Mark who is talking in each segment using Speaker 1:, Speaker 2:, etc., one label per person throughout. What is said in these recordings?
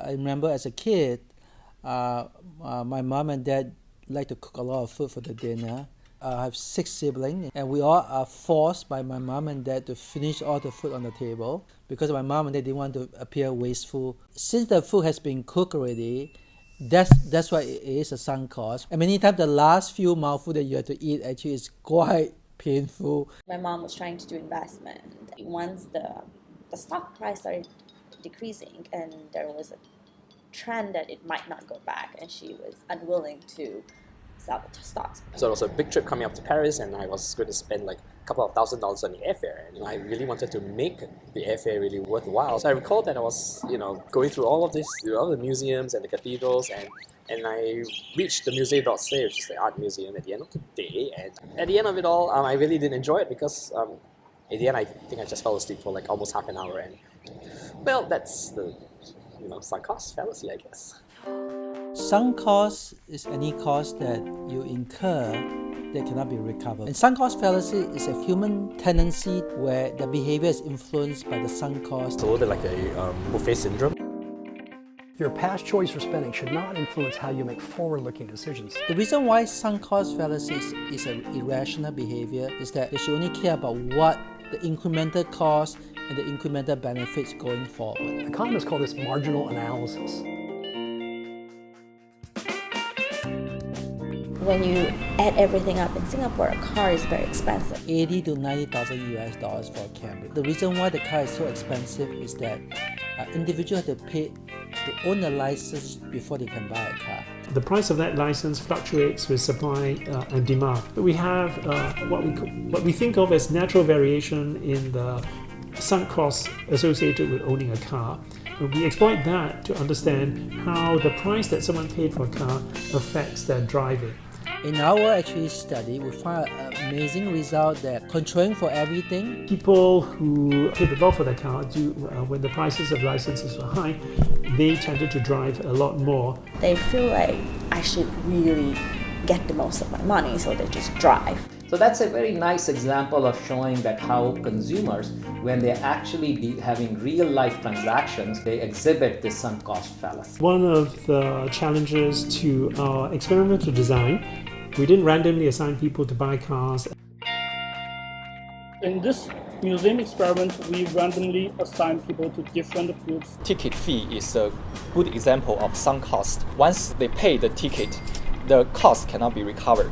Speaker 1: I remember as a kid, my mom and dad like to cook a lot of food for the dinner. I have 6 siblings, and we all are forced by my mom and dad to finish all the food on the table because my mom and dad didn't want to appear wasteful. Since the food has been cooked already, that's why it is a sunk cost. And many times the last few mouthfuls that you have to eat actually is quite painful.
Speaker 2: My mom was trying to do investment. Once the stock price started decreasing and there was a trend that it might not go back, and she was unwilling to sell the stocks.
Speaker 3: So it was a big trip coming up to Paris, and I was going to spend like a couple of $1,000s on the airfare, and I really wanted to make the airfare really worthwhile. So I recall that I was, going through all of this, all the museums and the cathedrals, and I reached the Musée d'Orsay, which is the art museum, at the end of the day. And at the end of it all, I really didn't enjoy it because at the end I think I just fell asleep for like almost half an hour. And well, that's the sunk cost fallacy, I guess.
Speaker 1: Sunk cost is any cost that you incur that cannot be recovered. And sunk cost fallacy is a human tendency where the behavior is influenced by the sunk cost.
Speaker 3: It's a little bit like a buffet syndrome.
Speaker 4: Your past choice for spending should not influence how you make forward-looking decisions.
Speaker 1: The reason why sunk cost fallacy is an irrational behavior is that you should only care about what the incremental cost and the incremental benefits going forward.
Speaker 4: Economists call this marginal analysis.
Speaker 2: When you add everything up in Singapore, a car is very expensive.
Speaker 1: $80,000 to $90,000 for a Camry. The reason why the car is so expensive is that individuals have to pay to own a license before they can buy a car.
Speaker 5: The price of that license fluctuates with supply and demand. We have what we think of as natural variation in the sunk costs associated with owning a car. We exploit that to understand how the price that someone paid for a car affects their driving.
Speaker 1: In our study, we found an amazing result that controlling for everything.
Speaker 5: People who paid a lot for their car, when the prices of licenses were high, they tended to drive a lot more.
Speaker 2: They feel like I should really get the most of my money, so they just drive.
Speaker 6: So that's a very nice example of showing that how consumers, when they're actually having real-life transactions, they exhibit this sunk cost fallacy.
Speaker 5: One of the challenges to our experimental design, we didn't randomly assign people to buy cars.
Speaker 7: In this museum experiment, we randomly assign people to different groups.
Speaker 8: Ticket fee is a good example of sunk cost. Once they pay the ticket, the cost cannot be recovered.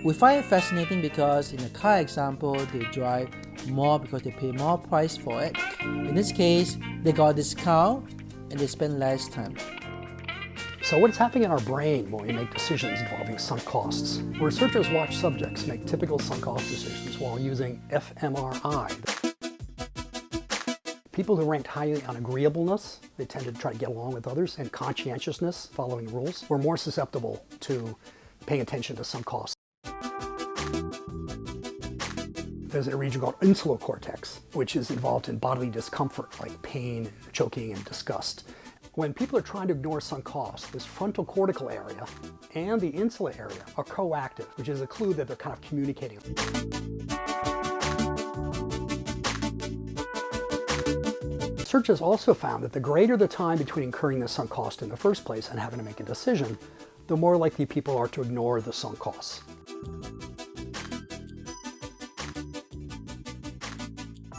Speaker 1: We find it fascinating because in the car example, they drive more because they pay more price for it. In this case, they got a discount and they spend less time.
Speaker 4: So what's happening in our brain when we make decisions involving sunk costs? Researchers watch subjects make typical sunk cost decisions while using fMRI. People who ranked highly on agreeableness, they tended to try to get along with others, and conscientiousness, following rules, were more susceptible to paying attention to sunk costs. There's a region called insular cortex, which is involved in bodily discomfort like pain, choking, and disgust. When people are trying to ignore sunk costs, this frontal cortical area and the insula area are coactive, which is a clue that they're kind of communicating. Researchers also found that the greater the time between incurring the sunk cost in the first place and having to make a decision, the more likely people are to ignore the sunk costs.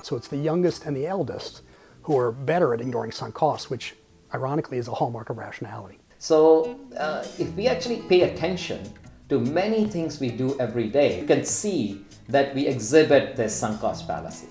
Speaker 4: So it's the youngest and the eldest who are better at ignoring sunk costs, which ironically is a hallmark of rationality.
Speaker 6: So if we actually pay attention to many things we do every day, you can see that we exhibit this sunk cost fallacy.